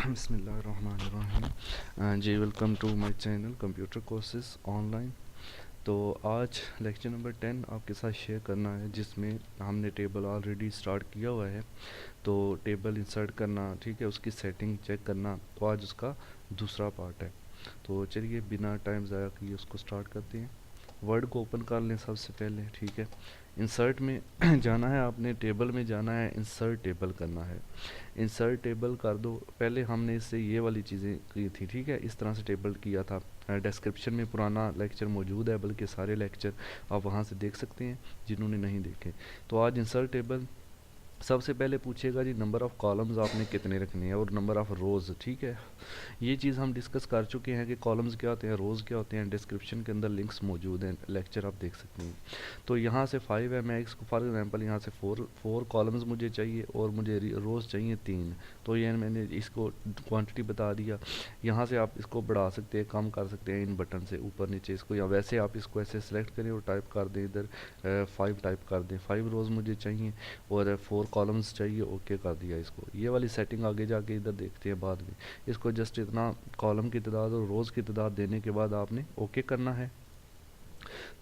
बिस्मिल्लाहिर्रहमानिर्रहीम। जी welcome to my channel computer courses online. तो आज लेक्चर नंबर 10 आपके साथ शेयर करना है, जिसमें हमने टेबल ऑलरेडी स्टार्ट किया हुआ है। तो टेबल इंसर्ट करना, ठीक है, उसकी सेटिंग चेक करना, तो आज उसका दूसरा पार्ट है। तो चलिए बिना टाइम ज़ाया किए उसको स्टार्ट करते हैं। वर्ड को ओपन कर लें सबसे पहले, ठीक है। इंसर्ट में जाना है, आपने टेबल में जाना है, इंसर्ट टेबल करना है। इंसर्ट टेबल कर दो। पहले हमने इससे ये वाली चीज़ें की थी, ठीक है, इस तरह से टेबल किया था। डिस्क्रिप्शन में पुराना लेक्चर मौजूद है, बल्कि सारे लेक्चर आप वहाँ से देख सकते हैं जिन्होंने नहीं देखे। तो आज इंसर्ट टेबल सबसे पहले पूछेगा जी नंबर ऑफ़ कॉलम्स आपने कितने रखने हैं और नंबर ऑफ़ रोज़, ठीक है। ये चीज़ हम डिस्कस कर चुके हैं कि कॉलम्स क्या होते हैं, रोज़ क्या होते हैं। डिस्क्रिप्शन के अंदर लिंक्स मौजूद हैं, लेक्चर आप देख सकते हैं। तो यहाँ से 5 है, मैं इसको फॉर एग्जांपल यहाँ से फोर कॉलम्स मुझे चाहिए और मुझे रोज़ चाहिए 3। तो ये मैंने इसको क्वांटिटी बता दिया। यहाँ से आप इसको बढ़ा सकते हैं, कम कर सकते हैं इन बटन से ऊपर नीचे इसको, या वैसे आप इसको ऐसे सेलेक्ट करें और टाइप कर दें इधर 5 टाइप कर दें। 5 रोज़ मुझे चाहिए और 4 कॉलम्स चाहिए, ओके कर दिया इसको। ये वाली सेटिंग आगे जाके इधर देखते हैं बाद में। इसको जस्ट इतना कॉलम की तादाद और रोज़ की तादाद देने के बाद आपने ओके करना है।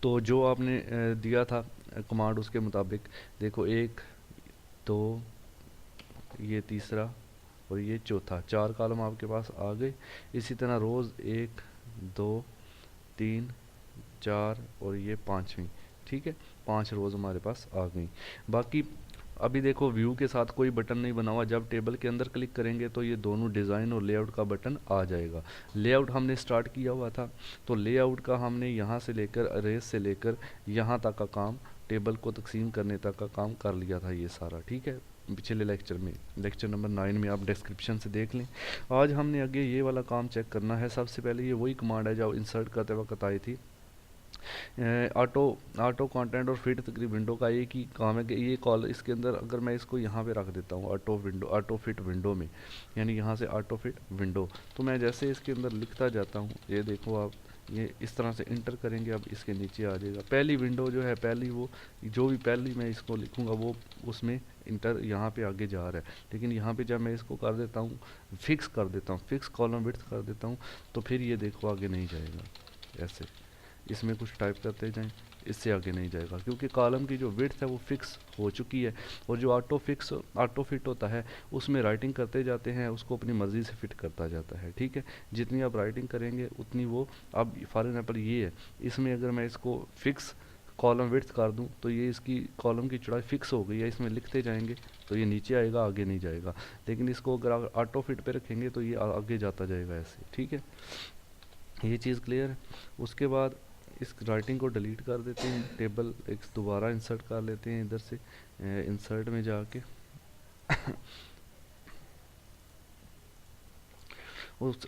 तो जो आपने दिया था कमांड, उसके मुताबिक देखो 1 2 ये तीसरा और ये चौथा, 4 कॉलम आपके पास आ गए। इसी तरह रोज़ 1 2 3 4 और ये पाँचवीं, ठीक है, 5 रोज़ हमारे पास आ गई। बाकी अभी देखो व्यू के साथ कोई बटन नहीं बना हुआ। जब टेबल के अंदर क्लिक करेंगे तो ये दोनों डिज़ाइन और लेआउट का बटन आ जाएगा। लेआउट हमने स्टार्ट किया हुआ था, तो लेआउट का हमने यहाँ से लेकर अरेज से लेकर यहाँ तक का काम, टेबल को तकसीम करने तक का काम कर लिया था ये सारा, ठीक है, पिछले लेक्चर में। लेक्चर नंबर 9 में आप डिस्क्रिप्शन से देख लें। आज हमने आगे ये वाला काम चेक करना है। सबसे पहले ये वही कमांड है जो इंसर्ट करते वक्त आई थी। ऑटो ऑटो कंटेंट और फिट तकरीब विंडो का एक ही काम है कि ये कॉल इसके अंदर अगर मैं इसको यहाँ पे रख देता हूँ ऑटो फिट विंडो में, यानी यहाँ से ऑटो फिट विंडो, तो मैं जैसे इसके अंदर लिखता जाता हूँ, ये देखो आप, ये इस तरह से इंटर करेंगे, अब इसके नीचे आ जाएगा पहली विंडो जो है, पहली वो जो भी पहली मैं इसको लिखूँगा वो उसमें इंटर यहाँ पे आगे जा रहा है। लेकिन यहाँ पे जब मैं इसको कर देता हूँ, फिक्स कर देता हूँ, फिक्स कॉलम विड्थ कर देता हूँ, तो फिर ये देखो आगे नहीं जाएगा। ऐसे इसमें कुछ टाइप करते जाएं, इससे आगे नहीं जाएगा, क्योंकि कॉलम की जो विड्थ है वो फिक्स हो चुकी है। और जो ऑटो फिट होता है उसमें राइटिंग करते जाते हैं, उसको अपनी मर्ज़ी से फिट करता जाता है, ठीक है। जितनी आप राइटिंग करेंगे उतनी वो, अब फॉर एग्जाम्पल ये है, इसमें अगर मैं इसको फिक्स कॉलम विड्थ कर दूं तो ये इसकी कॉलम की चौड़ाई फिक्स हो गई है, इसमें लिखते जाएंगे तो ये नीचे आएगा, आगे नहीं जाएगा। लेकिन इसको अगर आप ऑटो फिट पे रखेंगे तो ये आगे जाता जाएगा ऐसे, ठीक है। ये चीज़ क्लियर है। उसके बाद इस राइटिंग को डिलीट कर देते हैं, टेबल एक दोबारा इंसर्ट कर लेते हैं इधर से, इंसर्ट में जाके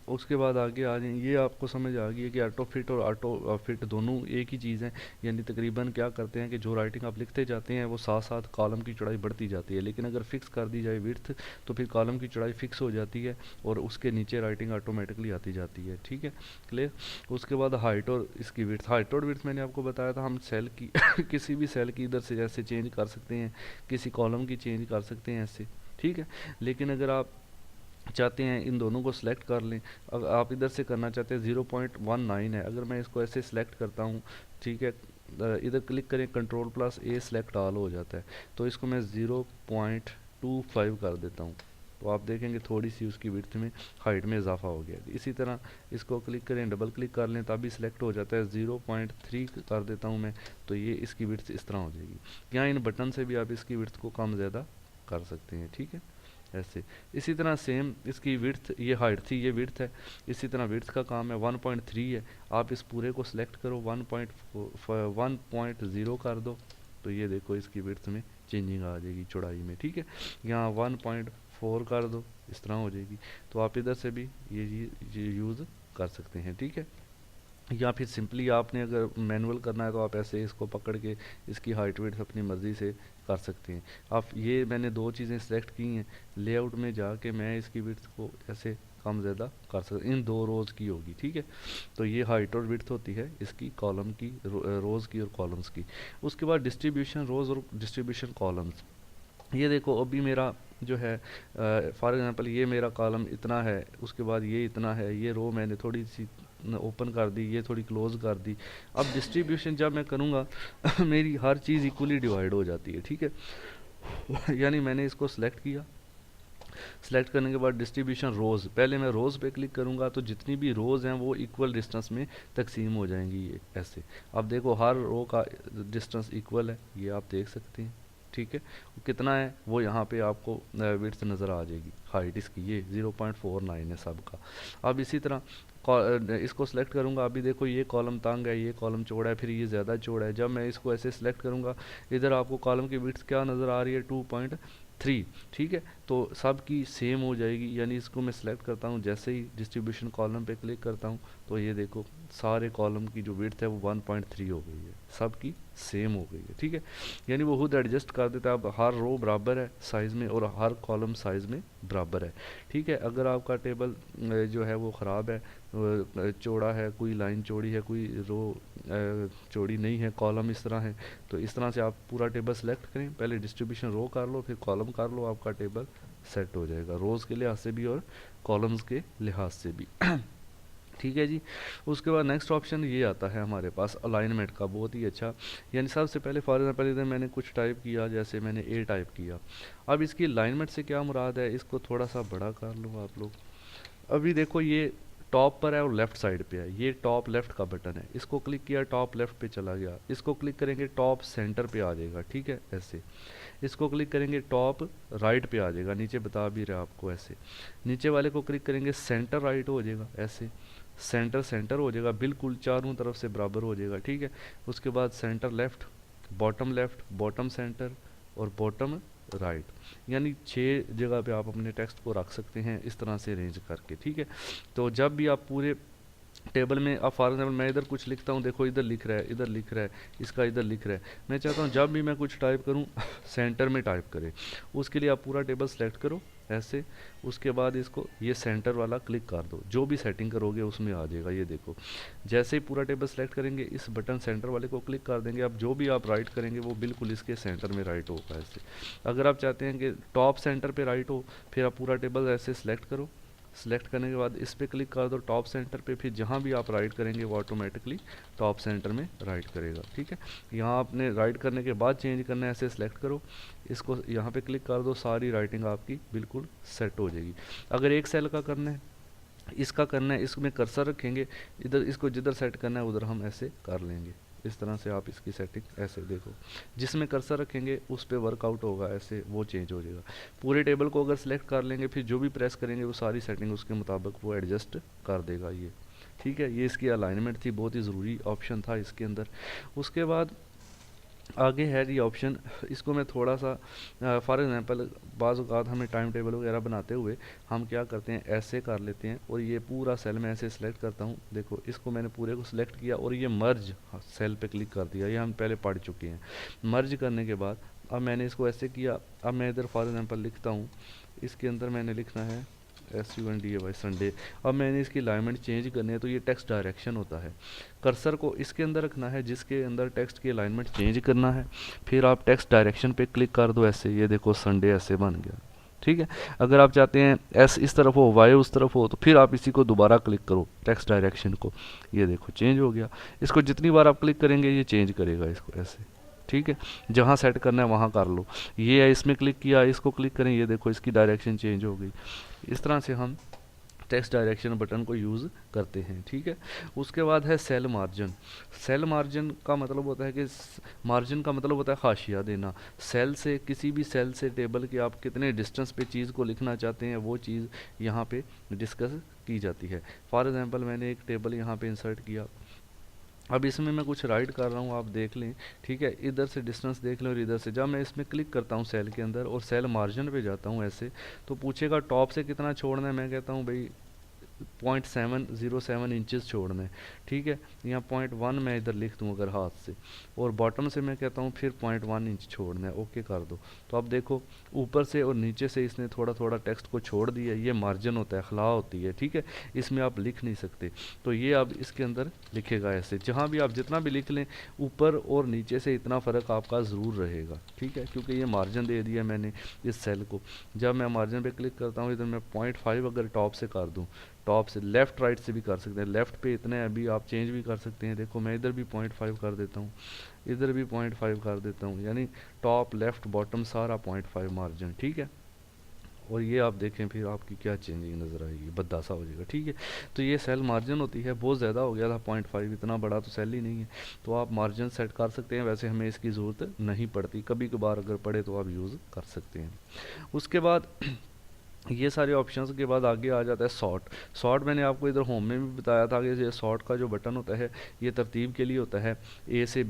उसके बाद आगे आ जाए। ये आपको समझ आ गई है कि ऑटो फिट और ऑटो फिट दोनों एक ही चीज़ हैं। यानी तकरीबन क्या करते हैं कि जो राइटिंग आप लिखते जाते हैं वो साथ साथ कॉलम की चौड़ाई बढ़ती जाती है। लेकिन अगर फिक्स कर दी जाए विड्थ तो फिर कॉलम की चौड़ाई फिक्स हो जाती है और उसके नीचे राइटिंग ऑटोमेटिकली आती जाती है, ठीक है, क्लियर। उसके बाद हाइट और इसकी विड्थ, हाइट और विड्थ मैंने आपको बताया था, हम सेल की किसी भी सेल की इधर से जैसे चेंज कर सकते हैं, किसी कॉलम की चेंज कर सकते हैं ऐसे, ठीक है। लेकिन अगर आप चाहते हैं इन दोनों को सिलेक्ट कर लें, अगर आप इधर से करना चाहते हैं 0.19 है, अगर मैं इसको ऐसे सिलेक्ट करता हूँ, ठीक है, इधर क्लिक करें कंट्रोल+A सिलेक्ट ऑल हो जाता है, तो इसको मैं 0.25 कर देता हूँ, तो आप देखेंगे थोड़ी सी उसकी विड्थ में, हाइट में इजाफा हो गया। इसी तरह इसको क्लिक करें, डबल क्लिक कर लें तभी सिलेक्ट हो जाता है, 0.3 कर देता हूँ मैं, तो ये इसकी विड्थ इस तरह हो जाएगी। यहाँ इन बटन से भी आप इसकी विड्थ को कम ज़्यादा कर सकते हैं, ठीक है, ऐसे। इसी तरह सेम इसकी विड्थ, ये हाइट थी, ये विड्थ है, इसी तरह विड्थ का काम है 1.3 है, आप इस पूरे को सिलेक्ट करो 1.0 कर दो, तो ये देखो इसकी विड्थ में चेंजिंग आ जाएगी चौड़ाई में, ठीक है। यहाँ 1.4 कर दो, इस तरह हो जाएगी। तो आप इधर से भी ये यूज़ कर सकते हैं, ठीक है। या फिर सिंपली आपने अगर मैनुअल करना है तो आप ऐसे इसको पकड़ के इसकी हाइट वेट अपनी मर्ज़ी से कर सकते हैं आप। ये मैंने दो चीज़ें सेलेक्ट की हैं, लेआउट में जाके मैं इसकी विड्थ को ऐसे कम ज़्यादा कर सकता, इन दो रोज़ की होगी, ठीक है। तो ये हाइट और विड्थ होती है इसकी कॉलम की, रोज़ की और कॉलम्स की। उसके बाद डिस्ट्रीब्यूशन रोज़ और डिस्ट्रीब्यूशन कॉलम्स। ये देखो अभी मेरा जो है फॉर एग्जांपल ये मेरा कॉलम इतना है, उसके बाद ये इतना है, ये रो मैंने थोड़ी सी ओपन कर दी, ये थोड़ी क्लोज कर दी। अब डिस्ट्रीब्यूशन जब मैं करूँगा मेरी हर चीज़ इक्वली डिवाइड हो जाती है, ठीक है। यानी मैंने इसको सिलेक्ट किया, सेलेक्ट करने के बाद डिस्ट्रीब्यूशन रोज़, पहले मैं रोज़ पे क्लिक करूँगा तो जितनी भी रोज़ हैं वो इक्वल डिस्टेंस में तकसीम हो जाएंगी, ये ऐसे। अब देखो हर रो का डिस्टेंस इक्वल है, ये आप देख सकते हैं, ठीक है। कितना है वो यहाँ पे आपको विड्थ नज़र आ जाएगी, हाइट इसकी ये 0.49 है सबका। अब इसी तरह इसको सेलेक्ट करूँगा, अभी देखो ये कॉलम तंग है, ये कॉलम चौड़ा है, फिर ये ज़्यादा चौड़ा है। जब मैं इसको ऐसे सेलेक्ट करूँगा, इधर आपको कॉलम की विड्थ क्या नज़र आ रही है, 2.3, ठीक है। तो सब की सेम हो जाएगी, यानी इसको मैं सिलेक्ट करता हूँ, जैसे ही डिस्ट्रीब्यूशन कॉलम पे क्लिक करता हूँ तो ये देखो सारे कॉलम की जो विड्थ है वो 1.3 हो गई है, सब की सेम हो गई है, ठीक है। यानी वो खुद एडजस्ट कर देता है, अब हर रो बराबर है साइज़ में और हर कॉलम साइज़ में बराबर है, ठीक है। अगर आपका टेबल जो है वो ख़राब है, चौड़ा है, कोई लाइन चौड़ी है, कोई रो चौड़ी नहीं है, कॉलम इस तरह है, तो इस तरह से आप पूरा टेबल सेलेक्ट करें, पहले डिस्ट्रीब्यूशन रो कर लो, फिर कॉलम कर लो, आपका टेबल सेट हो जाएगा रोज़ के लिहाज से भी और कॉलम्स के लिहाज से भी। ठीक है जी। उसके बाद नेक्स्ट ऑप्शन ये आता है हमारे पास अलाइनमेंट का, बहुत ही अच्छा। यानी सबसे पहले फॉर एग्जाम्पल इधर मैंने कुछ टाइप किया, जैसे मैंने ए टाइप किया। अब इसकी अलाइनमेंट से क्या मुराद है, इसको थोड़ा सा बड़ा कर लो आप लोग। अभी देखो ये टॉप पर है और लेफ्ट साइड पे है, ये टॉप लेफ्ट का बटन है, इसको क्लिक किया टॉप लेफ्ट पे चला गया, इसको क्लिक करेंगे टॉप सेंटर पे आ जाएगा, ठीक है ऐसे। इसको क्लिक करेंगे टॉप राइट पे आ जाएगा, नीचे बता भी रहा आपको ऐसे। नीचे वाले को क्लिक करेंगे सेंटर राइट हो जाएगा ऐसे, सेंटर सेंटर हो जाएगा, बिल्कुल चारों तरफ से बराबर हो जाएगा, ठीक है। उसके बाद सेंटर लेफ्ट, बॉटम सेंटर और बॉटम राइट, यानी 6 जगह पे आप अपने टेक्स्ट को रख सकते हैं इस तरह से अरेंज करके, ठीक है। तो जब भी आप पूरे टेबल में, अब फॉर एग्जाम्पल मैं इधर कुछ लिखता हूँ, देखो इधर लिख रहा है, इधर लिख रहा है, इसका इधर लिख रहा है, मैं चाहता हूँ जब भी मैं कुछ टाइप करूँ सेंटर में टाइप करे, उसके लिए आप पूरा टेबल सेलेक्ट करो ऐसे। उसके बाद इसको ये सेंटर वाला क्लिक कर दो, जो भी सेटिंग करोगे उसमें आ जाएगा, ये देखो। जैसे ही पूरा टेबल सेलेक्ट करेंगे, इस बटन सेंटर वाले को क्लिक कर देंगे, अब जो भी आप राइट करेंगे वो बिल्कुल इसके सेंटर में राइट होगा ऐसे। अगर आप चाहते हैं कि टॉप सेंटर पे राइट हो, फिर आप पूरा टेबल ऐसे सेलेक्ट करो, सेलेक्ट करने के बाद इस पर क्लिक कर दो टॉप सेंटर पे, फिर जहाँ भी आप राइट करेंगे वो ऑटोमेटिकली टॉप सेंटर में राइट करेगा, ठीक है। यहाँ आपने राइट करने के बाद चेंज करना है, ऐसे सेलेक्ट करो, इसको यहाँ पे क्लिक कर दो, सारी राइटिंग आपकी बिल्कुल सेट हो जाएगी। अगर एक सेल का करना है, इसका करना है, इसमें कर्सर रखेंगे, इधर इसको जिधर सेट करना है उधर हम ऐसे कर लेंगे, इस तरह से आप इसकी सेटिंग ऐसे देखो, जिसमें कर्सर रखेंगे उस पर वर्कआउट होगा ऐसे, वो चेंज हो जाएगा। पूरे टेबल को अगर सेलेक्ट कर लेंगे, फिर जो भी प्रेस करेंगे वो सारी सेटिंग उसके मुताबिक वो एडजस्ट कर देगा ये, ठीक है। ये इसकी अलाइनमेंट थी, बहुत ही ज़रूरी ऑप्शन था इसके अंदर। उसके बाद आगे है ये ऑप्शन, इसको मैं थोड़ा सा फॉर एग्जांपल बाज़ औक़ात हमें टाइम टेबल वगैरह बनाते हुए हम क्या करते हैं, ऐसे कर लेते हैं और ये पूरा सेल में ऐसे सिलेक्ट करता हूँ, देखो इसको मैंने पूरे को सिलेक्ट किया और ये मर्ज सेल पे क्लिक कर दिया, ये हम पहले पढ़ चुके हैं। मर्ज करने के बाद अब मैंने इसको ऐसे किया, अब मैं इधर फॉर एग्जांपल लिखता हूँ, इसके अंदर मैंने लिखना है SUNDAY संडे। अब मैंने इसकी अलाइनमेंट चेंज करनी है, तो ये टेक्स्ट डायरेक्शन होता है, कर्सर को इसके अंदर रखना है जिसके अंदर टेक्स्ट की अलाइनमेंट चेंज करना है, फिर आप टेक्स्ट डायरेक्शन पे क्लिक कर दो ऐसे, ये देखो संडे ऐसे बन गया, ठीक है। अगर आप चाहते हैं एस इस तरफ हो, वाई उस तरफ हो, तो फिर आप इसी को दोबारा क्लिक करो टेक्स्ट डायरेक्शन को, ये देखो चेंज हो गया। इसको जितनी बार आप क्लिक करेंगे ये चेंज करेगा इसको ऐसे, ठीक है। जहाँ सेट करना है वहाँ कर लो, ये है इसमें क्लिक किया, इसको क्लिक करें, ये देखो इसकी डायरेक्शन चेंज हो गई। इस तरह से हम टेक्स्ट डायरेक्शन बटन को यूज़ करते हैं, ठीक है। उसके बाद है सेल मार्जिन। सेल मार्जिन का मतलब होता है कि मार्जिन का मतलब होता है हाशिया देना, सेल से, किसी भी सेल से टेबल के आप कितने डिस्टेंस पे चीज़ को लिखना चाहते हैं वो चीज़ यहाँ पे डिस्कस की जाती है। फॉर एग्जांपल मैंने एक टेबल यहाँ पे इंसर्ट किया, अब इसमें मैं कुछ राइट कर रहा हूँ, आप देख लें, ठीक है। इधर से डिस्टेंस देख लें और इधर से, जब मैं इसमें क्लिक करता हूँ सेल के अंदर और सेल मार्जिन पे जाता हूँ ऐसे, तो पूछेगा टॉप से कितना छोड़ना है, मैं कहता हूँ भाई 0.707 इंचेस छोड़ना है, ठीक है। यहाँ 0.1 मैं इधर लिख दूँ अगर हाथ से, और बॉटम से मैं कहता हूँ फिर 0.1 इंच छोड़ना है, ओके कर दो। तो अब देखो ऊपर से और नीचे से इसने थोड़ा थोड़ा टेक्स्ट को छोड़ दिया, ये मार्जिन होता है, खला होती है, ठीक है। इसमें आप लिख नहीं सकते, तो ये अब इसके अंदर लिखेगा ऐसे, जहाँ भी आप जितना भी लिख लें ऊपर और नीचे से इतना फ़र्क आपका ज़रूर रहेगा, ठीक है, क्योंकि ये मार्जिन दे दिया मैंने इस सेल को। जब मैं मार्जिन पे क्लिक करता हूँ इधर मैं 0.5 अगर टॉप से कर दूँ, टॉप से लेफ़्ट राइट से भी कर सकते हैं, लेफ़्ट पे इतने हैं अभी आप चेंज भी कर सकते हैं। देखो मैं इधर भी 0.5 कर देता हूँ, इधर भी 0.5 कर देता हूँ, यानी टॉप लेफ़्ट बॉटम सारा 0.5 मार्जिन, ठीक है। और ये आप देखें फिर आपकी क्या चेंजिंग नज़र आएगी, बददासा हो जाएगा, ठीक है। तो ये सेल मार्जिन होती है, बहुत ज़्यादा हो गया था 0.5, इतना बड़ा तो सेल ही नहीं है, तो आप मार्जिन सेट कर सकते हैं। वैसे हमें इसकी ज़रूरत नहीं पड़ती, कभी कभार अगर पड़े तो आप यूज़ कर सकते हैं। उसके बाद ये सारे ऑप्शंस के बाद आगे आ जाता है सॉर्ट। सॉर्ट मैंने आपको इधर होम में भी बताया था कि ये सॉर्ट का जो बटन होता है ये तरतीब के लिए होता है, ए से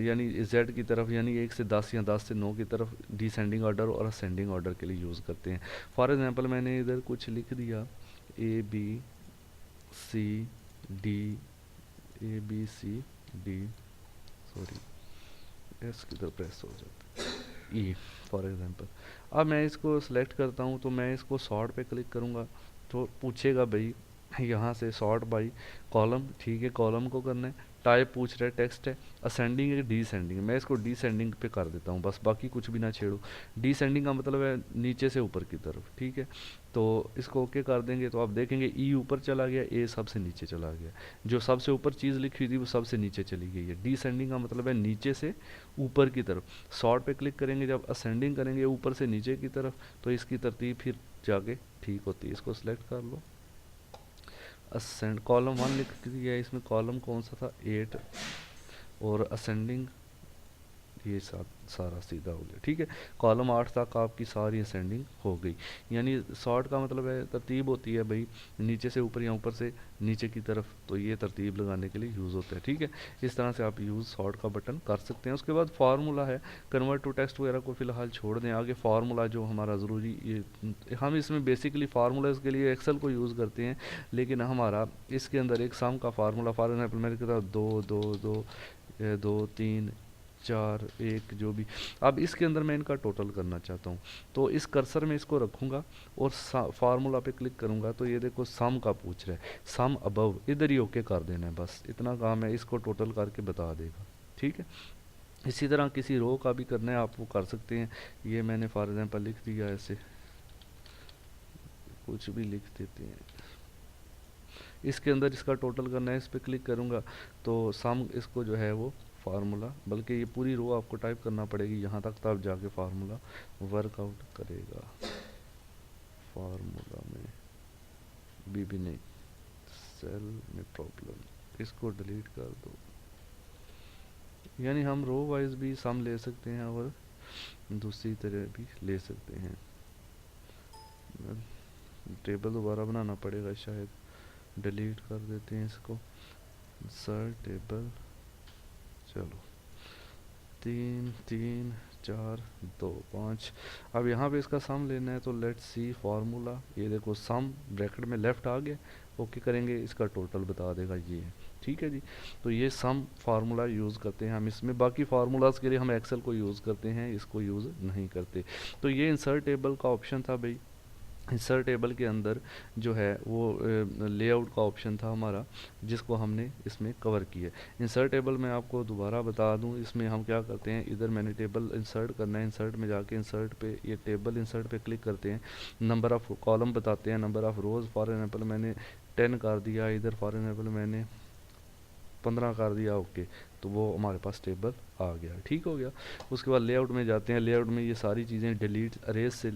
यानी जेड की तरफ, यानी 1 से 10 या 10 से 9 की तरफ डिसेंडिंग ऑर्डर और असेंडिंग ऑर्डर के लिए यूज़ करते हैं। फॉर एग्जांपल मैंने इधर कुछ लिख दिया C D A B C D, sorry S किधर प्रेस हो जाता है, ई फॉर एग्जांपल। अब मैं इसको सिलेक्ट करता हूँ, तो मैं इसको सॉर्ट पे क्लिक करूँगा तो पूछेगा भाई यहाँ से सॉर्ट बाई कॉलम, ठीक है, कॉलम को करना है। टाइप पूछ रहा है टेक्स्ट है, असेंडिंग है डिसेंडिंग, मैं इसको डिसेंडिंग पे कर देता हूँ बस, बाकी कुछ भी ना छेड़ो। डिसेंडिंग का मतलब है नीचे से ऊपर की तरफ, ठीक है। तो इसको ओके कर देंगे तो आप देखेंगे ई ऊपर चला गया, ए सबसे नीचे चला गया, जो सबसे ऊपर चीज़ लिखी हुई थी वो सबसे नीचे चली गई है। डिसेंडिंग का मतलब है नीचे से ऊपर की तरफ। सॉर्ट पे क्लिक करेंगे जब असेंडिंग करेंगे ऊपर से नीचे की तरफ, तो इसकी तरतीब फिर जाके ठीक होती है। इसको सिलेक्ट कर लो, असेंड कॉलम 1 लिख दिया है, इसमें कॉलम कौन सा था 8, और असेंडिंग ये सारा सीधा हो गया, ठीक है। कॉलम 8 तक आपकी सारी असेंडिंग हो गई। यानी सॉर्ट का मतलब है तरतीब होती है भाई, नीचे से ऊपर या ऊपर से नीचे की तरफ, तो ये तरतीब लगाने के लिए यूज़ होता है, ठीक है। इस तरह से आप यूज़ सॉर्ट का बटन कर सकते हैं। उसके बाद फार्मूला है, कन्वर्ट टू टेक्स्ट वगैरह को फिलहाल छोड़ दें, आगे फार्मूला जो हमारा ज़रूरी, ये हम इसमें बेसिकली फार्मूलाज के लिए एक्सेल को यूज़ करते हैं, लेकिन हमारा इसके अंदर एक सम का फार्मूला, फॉर एग्जाम्पल मैंने कहा 2 2 2 2 4 1 जो भी, अब इसके अंदर मैं इनका टोटल करना चाहता हूँ, तो इस कर्सर में इसको रखूँगा और फार्मूला पे क्लिक करूँगा, तो ये देखो सम का पूछ रहा है, सम अबव, इधर ही ओके कर देना है, बस इतना काम है, इसको टोटल करके बता देगा, ठीक है। इसी तरह किसी रो का भी करना है आप वो कर सकते हैं। ये मैंने फॉर एग्जांपल लिख दिया, ऐसे कुछ भी लिख देते हैं, इसके अंदर इसका टोटल करना है, इस पर क्लिक करूँगा तो सम इसको जो है वो फार्मूला, बल्कि ये पूरी रो आपको टाइप करना पड़ेगी यहाँ तक, तब जाके फार्मूला वर्कआउट करेगा। फार्मूला में भी नहीं, सेल में प्रॉब्लम, इसको डिलीट कर दो। यानी हम रो वाइज भी सम ले सकते हैं और दूसरी तरह भी ले सकते हैं। टेबल दोबारा बनाना पड़ेगा शायद, डिलीट कर देते हैं इसको, सर टेबल, चलो 3 3 4 2 5। अब यहाँ पे इसका सम लेना है, तो लेट्स सी फार्मूला, ये देखो सम ब्रैकेट में लेफ्ट आ गया, ओके करेंगे, इसका टोटल बता देगा ये, ठीक है जी। तो ये सम फार्मूला यूज़ करते हैं हम इसमें, बाकी फार्मूलाज के लिए हम एक्सेल को यूज़ करते हैं, इसको यूज़ नहीं करते। तो ये इंसर्ट टेबल का ऑप्शन था भाई। इंसर्ट टेबल के अंदर जो है वो लेआउट का ऑप्शन था हमारा, जिसको हमने इसमें कवर किया। इंसर्ट टेबल में आपको दोबारा बता दूं, इसमें हम क्या करते हैं, इधर मैंने टेबल इंसर्ट करना है, इंसर्ट में जाके इंसर्ट पे, ये टेबल इंसर्ट पे क्लिक करते हैं, नंबर ऑफ़ कॉलम बताते हैं, number of rows for example मैंने 10 कर दिया, इधर फॉर एग्जांपल मैंने 15 कर दिया, ओके, तो वो हमारे पास टेबल आ गया, ठीक हो गया। उसके बाद लेआउट में जाते हैं, लेआउट में ये सारी चीज़ें डिलीट अरेज से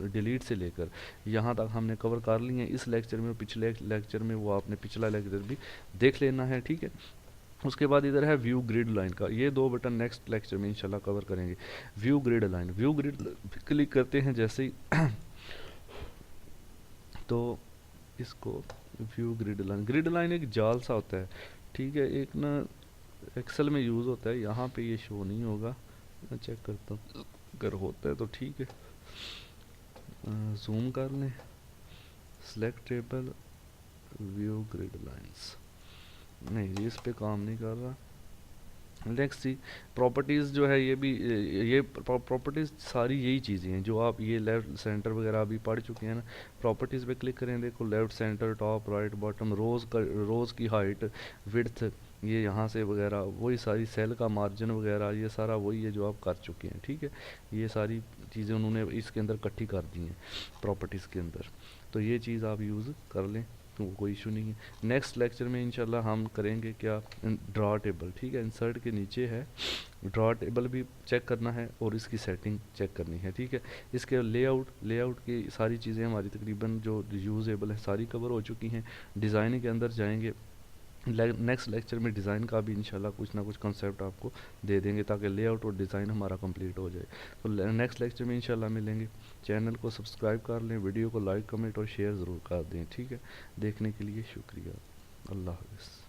डिलीट से लेकर यहाँ तक हमने कवर कर ली हैं इस लेक्चर में, पिछले लेक्चर में वो आपने पिछला लेक्चर भी देख लेना है, ठीक है। उसके बाद इधर है व्यू ग्रिड लाइन का, ये 2 बटन नेक्स्ट लेक्चर में इंशाल्लाह कवर करेंगे। View grid line, view grid click करते हैं जैसे ही तो इसको व्यू ग्रिड लाइन एक जाल सा होता है, ठीक है, एक ना एक्सेल में यूज़ होता है, यहाँ पे ये शो नहीं होगा, मैं चेक करता हूँ, अगर होता है तो ठीक है। जूम कर लें, select table, view grid lines, नहीं जी इस पे काम नहीं कर रहा। नेक्स्ट सी प्रॉपर्टीज़ जो है, ये प्रॉपर्टीज़ सारी यही चीज़ें हैं जो आप ये लेफ़्ट सेंटर वगैरह अभी पढ़ चुके हैं ना। प्रॉपर्टीज़ पे क्लिक करें, देखो left centre top right bottom, rows की हाइट विड्थ, ये यहाँ से वगैरह वही सारी, सेल का मार्जिन वगैरह ये सारा वही है जो आप कर चुके हैं, ठीक है। ये सारी चीज़ें उन्होंने इसके अंदर इकट्ठी कर दी हैं प्रॉपर्टीज़ के अंदर, तो ये चीज़ आप यूज़ कर लें तो कोई इशू नहीं है। नेक्स्ट लेक्चर में इंशाल्लाह हम करेंगे क्या, ड्रा टेबल, ठीक है। इंसर्ट के नीचे है ड्रा टेबल भी चेक करना है और इसकी सेटिंग चेक करनी है, ठीक है। इसके लेआउट की सारी चीज़ें हमारी तकरीबन जो यूजेबल है सारी कवर हो चुकी हैं। डिज़ाइन के अंदर जाएंगे, नेक्स्ट लेक्चर में डिज़ाइन का भी इंशाल्लाह कुछ ना कुछ कंसेप्ट आपको दे देंगे ताकि लेआउट और डिज़ाइन हमारा कंप्लीट हो जाए। तो नेक्स्ट लेक्चर में इंशाल्लाह मिलेंगे। चैनल को सब्सक्राइब कर लें, वीडियो को लाइक कमेंट और शेयर ज़रूर कर दें, ठीक है। देखने के लिए शुक्रिया, अल्लाह हाफ़िज़।